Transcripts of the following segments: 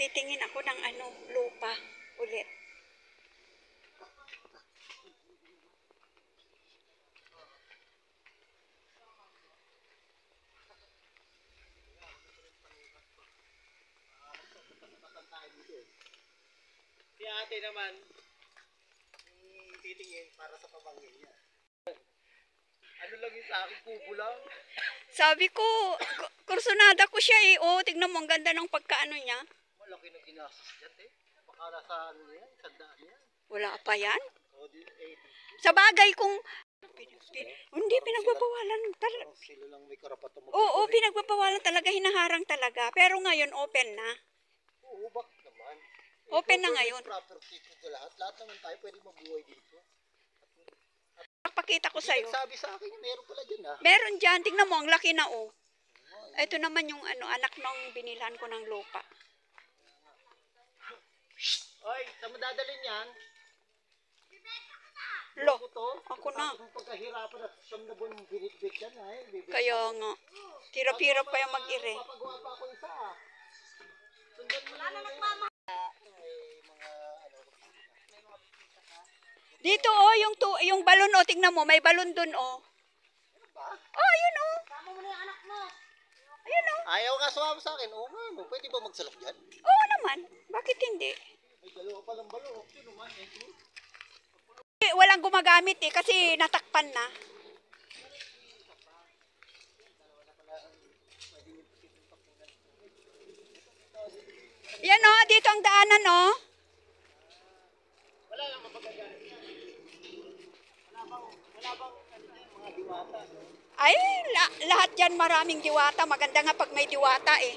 Titingin ako ng lupa ulit. Si ate naman, titingin para sa pamangkin niya. Ano lang yung sa akin, kubo lang. Sabi ko, kursunada ko siya eh. Oh, tignan mo, ang ganda ng pagkaano niya. Malaki na ginastos dyan eh. Baka nasa ano yan, sandaan yan. Wala pa yan? O, di, Sa bagay kung... Hindi, pinagbabawalan talaga. Sila lang may karapatan mo. Oo, pinagbabawalan talaga, hinaharang talaga. Pero ngayon, open na. Oo, bakit naman? Open na ngayon. Property ko lahat. Lahat naman tayo pwede mabuhay dito. Pakita ko sa'yo. Sabi sa akin, meron pala dyan ah. Meron dyan. Tingnan mo, ang laki na oh. Ito naman yung anak nung binilhan ko ng lupa. Oy, saan mo dadalhin yan? Lo, ako na. Kung pagkahirapan at siyam na buwan binitbit yan eh. Kaya nga. Hirap-hirap pa yung mag-ire. Papagawa pa ako isa ah. Sundan mo na nagmama. Dito oh, yung balon oh, tingnan mo, may balon dun oh. Oh, ayun oh. Sama mo na yung anak mo. Ayun oh. Ayaw ka sumama sa akin. Oo nga, no. Pwede ba magsalok dyan? Oo naman. Bakit hindi? May dalawa palang balon. Sino man, Walang gumagamit eh, kasi natakpan na. Yan oh, dito ang daanan oh. wala lang mapagagamit. Wala bang mga diwata. Ay, lahat dyan maraming diwata. Maganda nga pag may diwata eh.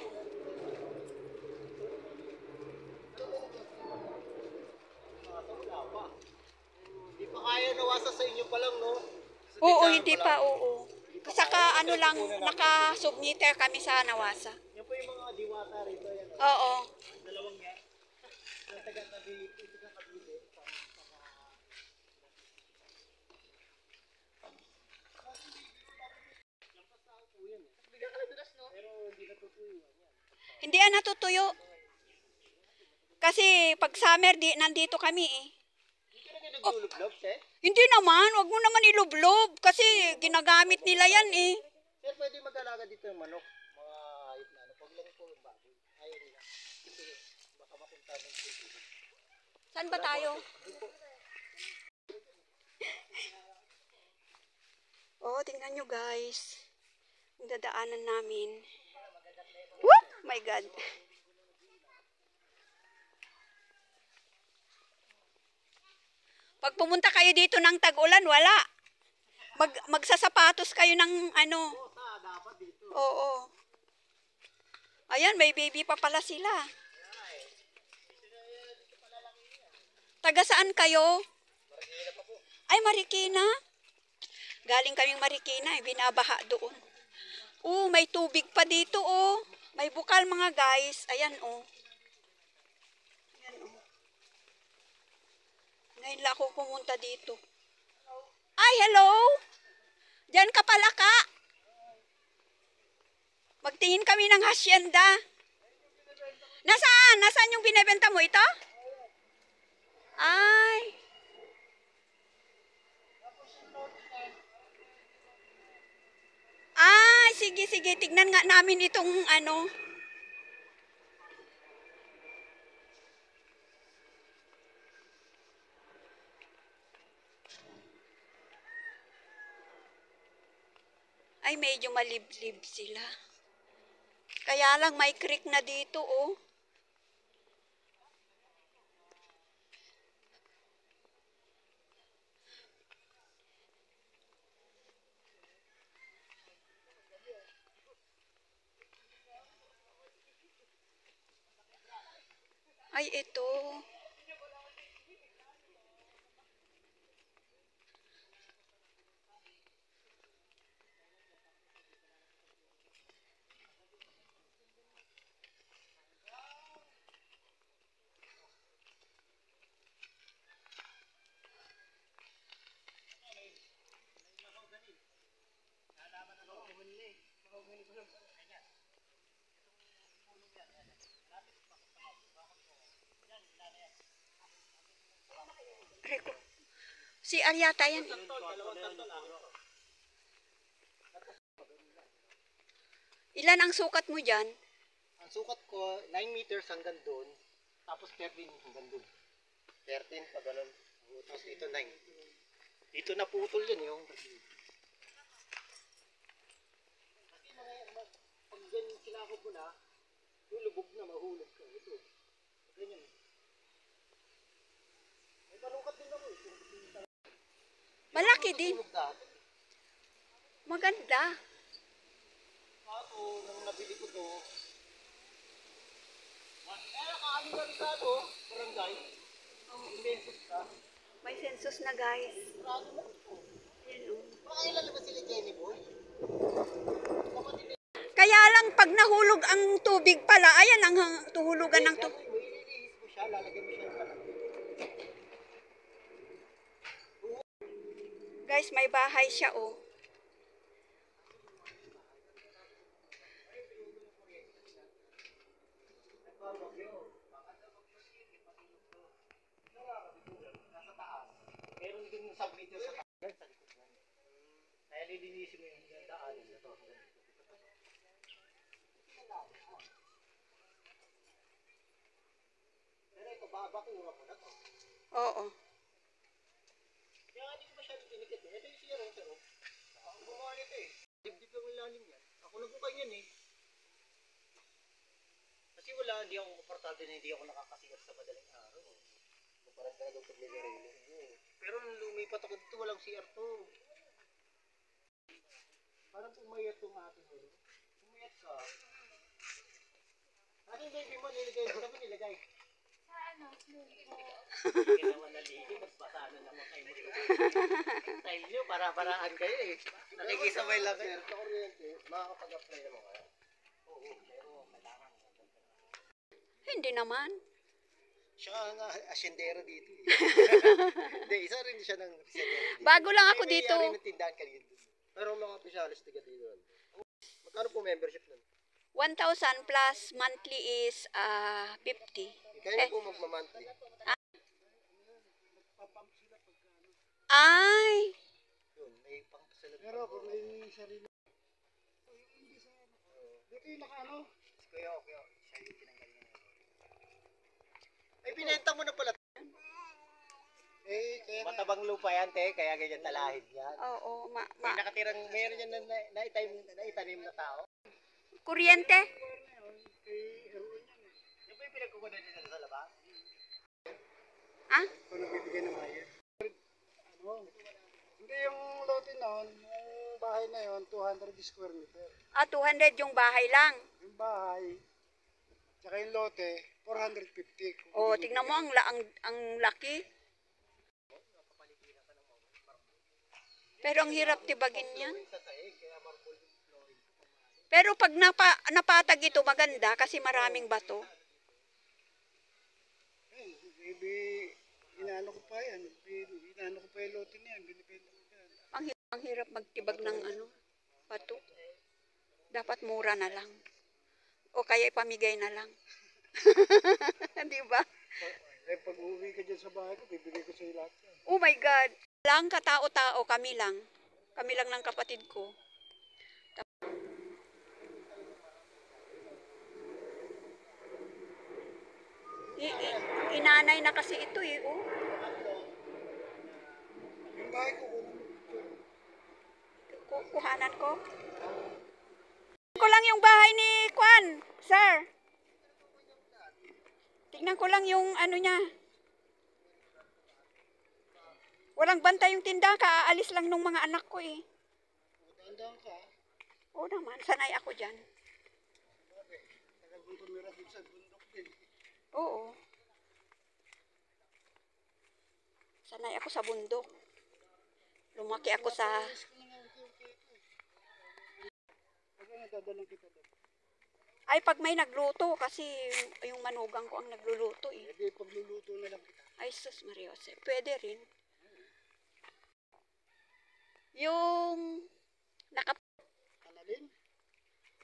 Hindi pa kaya nawasa sa inyo pa lang, no? Oo, hindi pa, oo. Saka ano lang, naka-submitter kami sa Nawasa. Yan po yung mga diwata rito. Yan, Oo. dalawang yan. Yung taga-tabi, taga-kabili. Hindi yan natutuyo. Kasi pag summer, nandito kami eh. Hindi ka naglulublob, eh? Hindi naman, wag mo naman ilublob. Kasi ginagamit nila yan eh. Sir, pwede mag-alaga dito yung manok. Mga hayop na ano. Pag lang po yung baboy. Ayaw nila. Kasi baka mapunta ng kulto. Saan ba tayo? Oh, tingnan nyo guys. Ang dadaanan namin. Woo! My God. Pag pumunta kayo dito ng tag-ulan, wala. Magsasapatos kayo ng ano. Oo. Ayan, may baby pa pala sila. Taga saan kayo? Ay, Marikina. Galing kaming Marikina, binabaha doon. May tubig pa dito, oh. May bukal, mga guys. Ayan, oh. Ayan, oh. Ngayon lang ako pumunta dito. Ay, hello! Diyan ka pala ka. Magtingin kami ng hacienda. Nasaan? Nasaan yung binebenta mo ito? Ay. Ay, sige, sige. Tignan nga namin itong ano. Ay, medyo maliblib sila. Kaya lang may creek na dito, oh. Ay, ito. Reko. Si Aryata yan. Ilan ang sukat mo dyan? Ang sukat ko, 9 meters hanggang doon. Tapos 13 hanggang doon. 13 pa ganun. Tapos dito 9. Dito na putol yun yung. Kasi pag ganyan sinakop mo na, lulubog na, mahulog ka. Ito. Ganyan. May panukat din ako. Malaki din. Maganda. Ako, nang nabili ko to, nakaano na rin ka to, barangay. Inventos ka. May census na guys. Marami na ito. Ayan, oh. Makakailan ba sila Jenny Boy? Kaya lang pag nahulog ang tubig pala, ayan ang tuhulugan ng tubig. May release mo siya, lalagyan mo siya ng kalaki. Guys, may bahay siya oh. Meron din submeter sa taas, sa likod na. Kaya lilinisin mo yung daanin na to. Pero ito, babakura mo na to. Oo. Kaya hindi ko masyadong dinikit eh. Ito yung siro, pero ako gumawa nito eh. Dibdib lang yung lalim yan. Ako nagkukay yan eh. Kasi wala, hindi ako komportable na hindi ako nakakasigat sa madaling araw. Parang talagang paglilirin. Pero nung lumipat ako dito, walang CR to. Parang pumayat itong ating ulo. Pumayat ka. Ating baby mo, nilagay mo. Saan mo nilagay? Sa ano? Hindi ka naman naligi. Magbasa na naman kayo mo. Style nyo, para-paraan kayo eh. Nakikisabay lang kayo. Sa kuryente, makakapag-apply naman kayo. Oo, pero kailangan. Hindi naman. Siya nga asyendero dito. Hindi, isa rin siya ng asyendero dito. Bago lang ako dito. May ng tindahan kanina dito. Pero mga opisyalis tiga dito. Magkano po membership nun? 1,000 plus monthly is 50. Kaya po magmamonthly. Ay! Yun, may pangkasalag. Pero kung may sarili. Dito yung nakaano. Kuya, siya yung tinanggal niya. Ay, binenta mo na pala. Eh, kaya Matabang lupa yan, te. Kaya ganyan talahid yan. Oo, May nakatirang, mayroon yan na naitanim na tao. kuryente? Yung ba yung pinagkukunan nila sa labas? Ah? kung nagbibigay ng hire. Ano? Hindi yung lote noon, yung bahay na yon 200 square meter. 200 yung bahay lang. Yung bahay, tsaka yung lote, 450. Oh, tingnan mo ang laki. Pero ang hirap tibagin yan. Pero pag napatag ito maganda kasi maraming bato. Maybe, inaano ko pa yan. Inaano ko pa yung lote niyan. Binibenta ko yan. Ang hirap magtibag ng bato. Dapat mura na lang. O kaya ipamigay na lang. Di ba? Eh, pag uwi ka dyan sa bahay ko, bibigay ko sa'yo lahat yan. Oh my God. Lang katao-tao, kami lang. Kami lang ng kapatid ko. Inanay na kasi ito eh. Oh. Yung bahay ko, Kuhanan ko. Tingnan ko lang yung bahay ni Kwan, sir. Tingnan ko lang yung ano niya. Walang bantay yung tindahan, kaalis lang nung mga anak ko eh. tandaan ka. Oo naman, sanay ako dyan. Tagal kong tumira dito sa bundok din. Oo. Sanay ako sa bundok. Lumaki ako sa... Alis ko na nga unti-unti ito eh. Pag nadadalang kita doon. Ay, pag may nagluto, kasi yung manugang ko ang nagluluto eh. Pwede pagluluto na lang kita. Ay, sus Maria Jose. Pwede rin. Yung Analin?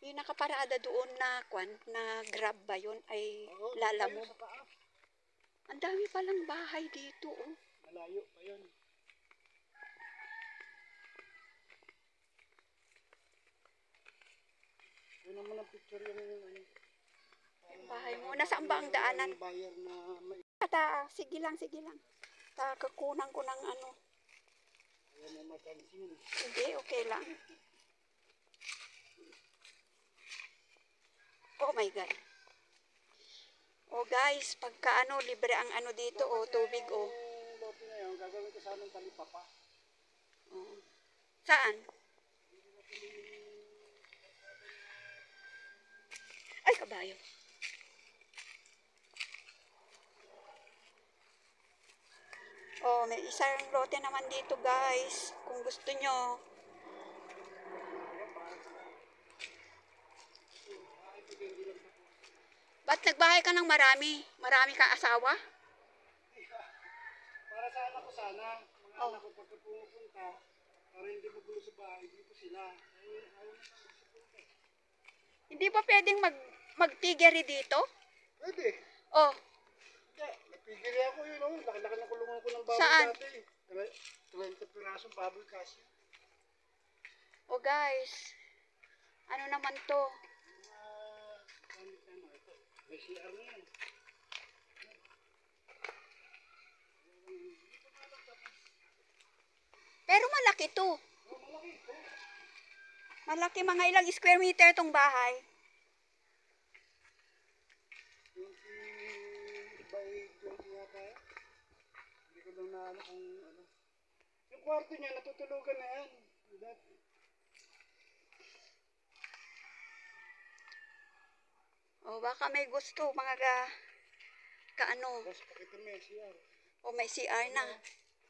yung nakaparada doon na Kwan, na Grab ba yun, ay Oo, lalamog. sa paa. Ang dami palang bahay dito, oh. Malayo pa yun. Yun naman ang picture yung ano. Yung bahay mo. Nasaan ba ang daanan? Yung buyer na may Sige lang, sige lang. Kakunan ko ng ano. ayan na matansin. Hindi, okay lang. Oh my God. Oh guys, pagka ano, libre ang ano dito, oh, tubig, oh. Yung lote na yun, gagawin ko sana ng talipapa. Oh. Saan? Ay, kabayo. Oh, may isang lote naman dito, guys. Kung gusto nyo. Ba't nagbahay ka ng marami? Marami kang asawa? Para sa anak ko sana, mga Oh. anak ko pagka pumupunta, para hindi magulo sa bahay, dito sila. Ay, ayaw na magsipunta. Hindi ba pwedeng magtigeri dito? Pwede. Oh, Hindi, napigil ako yun. Oh. Laki-laki na kulungan ko ng baboy Saan? dati. 20 pirasong baboy kasi. oh guys. Ano naman to? Gamit na ano, ito. May CR na yan. Pero malaki to. Oh, malaki ito. Malaki, mga ilang square meter tong bahay. 20 by 20 yata yan. Hindi ko lang na ano kung ano. Yung kwarto niya, natutulugan na yan. Dati. Oh, baka may gusto, mga kaano. Tapos pakita mo yung CR. O may CR na.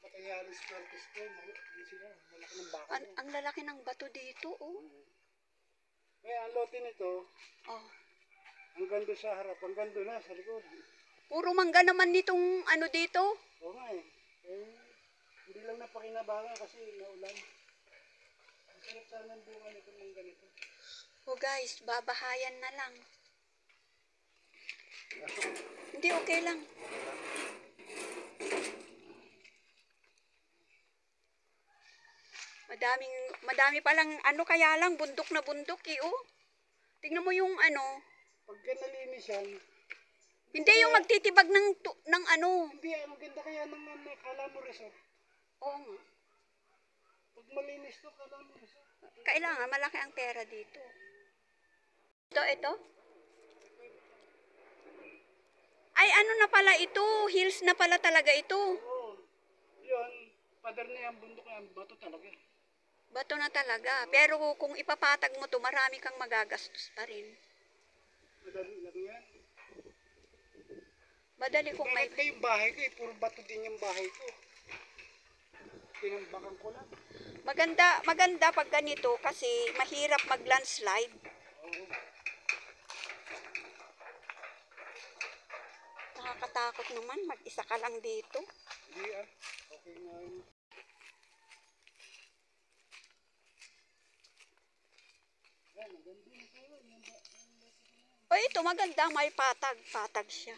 Matayalis Curtis ko. Yung CR. Malaki ng baka niya. Ang lalaki ng bato dito, oh. Kaya ang lote nito, Oh. hanggang doon sa harap, hanggang doon na sa likod. Puro mangga naman nitong ano dito. Oo nga eh. Hindi lang napakinabangan kasi naulan. Ang sarap sana ng bunga nito ng ganito. Oh guys, babahayan na lang. Hindi, okay lang. Madami palang ano, kaya lang bundok na bundok eh, oh. Tingnan mo yung ano. Pagka nalinis yan, Hindi yung magtitibag ng ano. hindi ang ganda kaya ng kala mo resort. Oo nga. Pag malinis to, kala mo resort. Kailangan malaki ang pera dito. Ito. Ay, ano na pala ito? Hills na pala talaga ito. Oo. Yun, pader na yan, bundok na yan, bato talaga. Bato na talaga. Pero kung ipapatag mo to, marami kang magagastos pa rin. Madali lang yan. Madali kung may... Bakit ba yung bahay ko eh, puro bato din yung bahay ko. Tinambakan ko lang. Maganda pag ganito kasi mahirap mag-landslide. Oo. Nakakatakot naman, mag-isa ka lang dito. Hindi ah, okay nga yun. Yan, maganda yun kayo. O ito, maganda, may patag. Patag siya.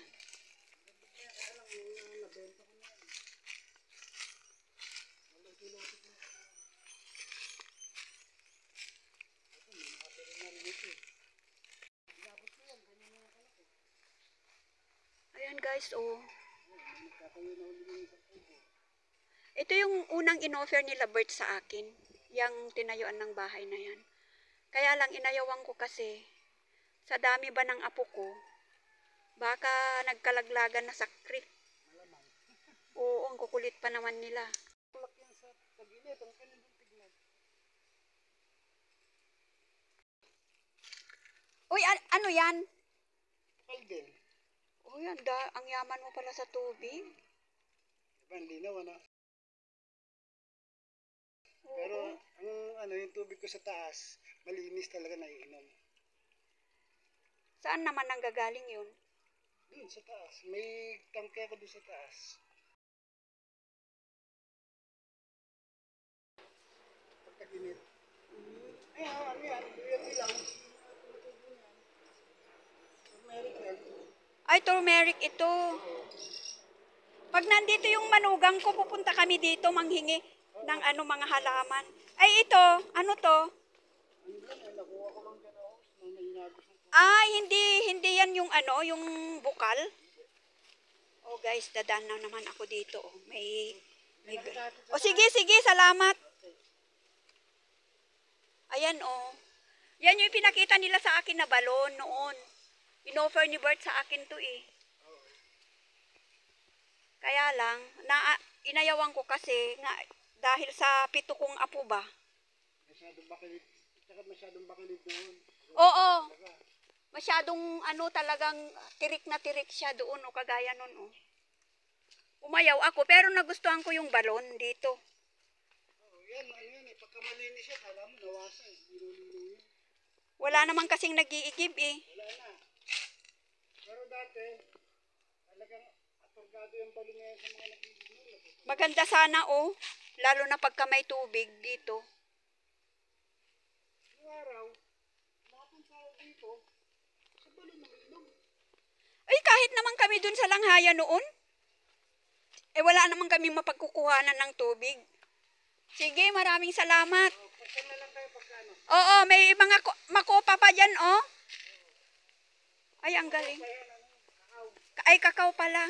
Ayan guys, oh. Ito yung unang inoffer nila Bert sa akin. Yang tinayuan ng bahay na yan. Kaya lang inayawan ko kasi sa dami ba ng apo ko, baka nagkalaglagan na sa creek. Oo, ang kukulit pa naman nila. Tulak yan sa tagilid, ang kanindong tignan. Uy, ano yan? Kaldel. Oh, yan, ang yaman mo pala sa tubig. Diba, ang linaw ano? Oo. Pero ang yung tubig ko sa taas, malinis talaga naiinom. Saan naman nanggagaling yun? Doon sa taas, may tangke ako doon sa taas. Pagkaginit. Ay, ano yan? Yan lang. Ay, turmeric ito. Pag nandito yung manugang ko, pupunta kami dito manghingi ng mga halaman. Ay, ito. Ano to? Ano yan eh, nakuha ko lang dyan ako. Nung nainagos ko. Ay, hindi yan yung yung bukal. Oh guys, dadan na naman ako dito. Oh. May oh, sige, salamat. Ayan, oh. Yan yung pinakita nila sa akin na balon noon. Inoffer ni Bert sa akin to eh. Kaya lang, inayawan ko kasi nga, dahil sa 7 kong apo ba. Masyadong bakilid. Tsaka masyadong bakilid doon. Oo. Masyadong talagang tirik na tirik siya doon o kagaya nun oh. Umayaw ako pero nagustuhan ko yung balon dito. Oh, yan eh. Pagka malinis siya, kala mo nawasa eh. Binulilo yun. Wala naman kasing nag-iigib eh. Wala na. Pero dati, talagang atorgado yung balon na yan sa mga nag-iibig mo. Maganda sana oh. Lalo na pagka may tubig dito. Noong araw, lahat ng tao dito, sa balon na ilog. Ay kahit naman kami dun sa Langhaya noon. Eh wala naman kami mapagkukuhanan ng tubig. Sige, maraming salamat. Pagka na lang kayo pagkano. Oo, may mga makopa pa dyan oh. Ay, ang galing. Ay, kakao pala.